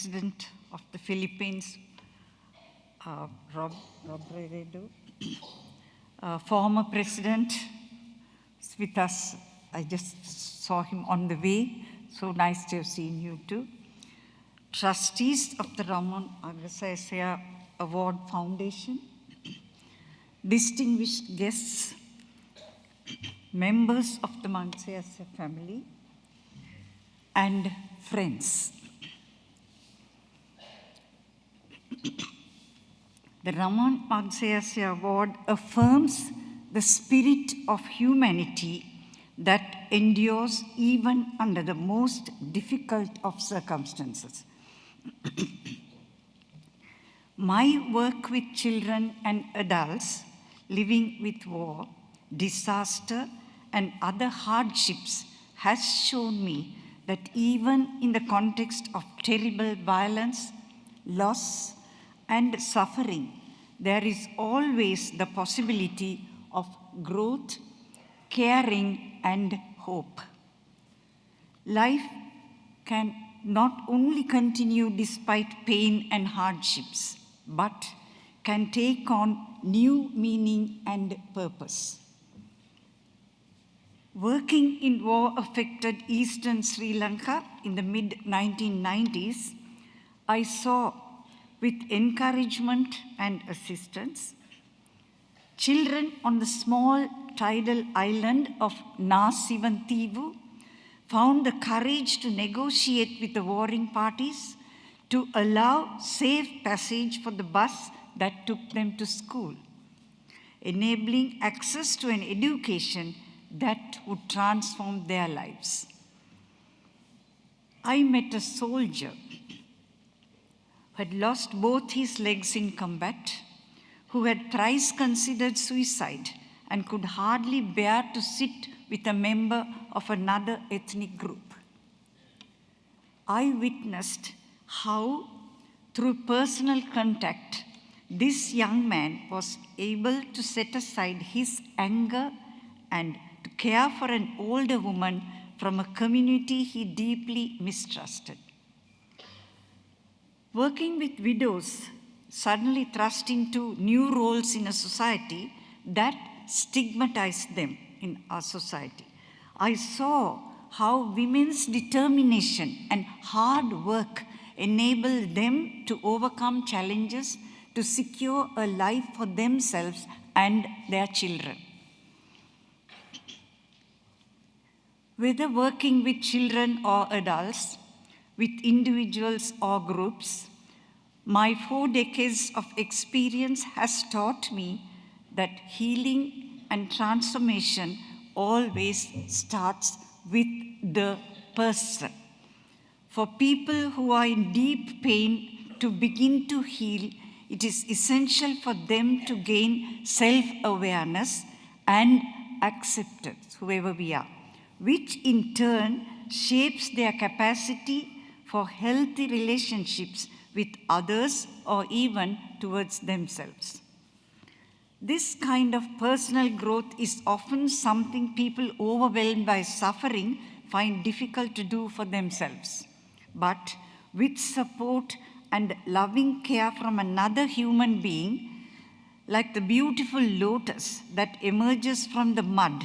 President of the Philippines, Robredo, former President is with us. I just saw him on the way. So nice to have seen you too. Trustees of the Ramon Magsaysay Award Foundation, distinguished guests, members of the Magsaysay family, and friends. The Ramon Magsaysay Award affirms the spirit of humanity that endures even under the most difficult of circumstances. My work with children and adults living with war, disaster, and other hardships has shown me that even in the context of terrible violence, loss, and suffering, there is always the possibility of growth, caring, and hope. Life can not only continue despite pain and hardships, but can take on new meaning and purpose. Working in war-affected eastern Sri Lanka in the mid-1990s, I saw, with encouragement and assistance, children on the small tidal island of Nasivantivu found the courage to negotiate with the warring parties to allow safe passage for the bus that took them to school, enabling access to an education that would transform their lives. I met a soldier who had lost both his legs in combat, who had thrice considered suicide and could hardly bear to sit with a member of another ethnic group. I witnessed how, through personal contact, this young man was able to set aside his anger and to care for an older woman from a community he deeply mistrusted. Working with widows suddenly thrust into new roles in a society that stigmatized them in our society. I saw how women's determination and hard work enabled them to overcome challenges to secure a life for themselves and their children. Whether working with children or adults, with individuals or groups, my 4 decades of experience has taught me that healing and transformation always starts with the person. For people who are in deep pain to begin to heal, it is essential for them to gain self-awareness and acceptance, whoever we are, which in turn shapes their capacity for healthy relationships with others or even towards themselves. This kind of personal growth is often something people overwhelmed by suffering find difficult to do for themselves. But with support and loving care from another human being, like the beautiful lotus that emerges from the mud,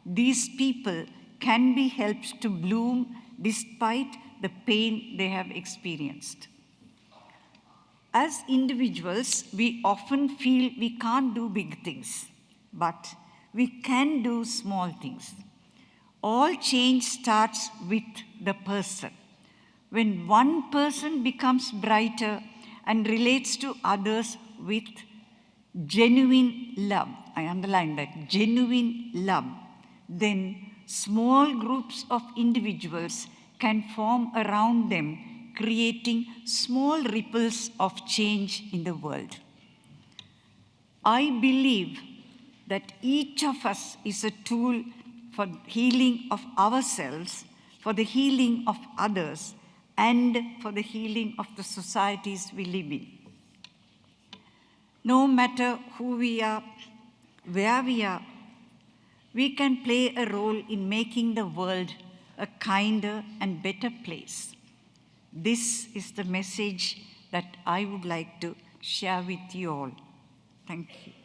these people can be helped to bloom despite the pain they have experienced. As individuals, we often feel we can't do big things, but we can do small things. All change starts with the person. When one person becomes brighter and relates to others with genuine love, I underline that, genuine love, then small groups of individuals can form around them, creating small ripples of change in the world. I believe that each of us is a tool for healing of ourselves, for the healing of others, and for the healing of the societies we live in. No matter who we are, where we are, we can play a role in making the world a kinder and better place. This is the message that I would like to share with you all. Thank you.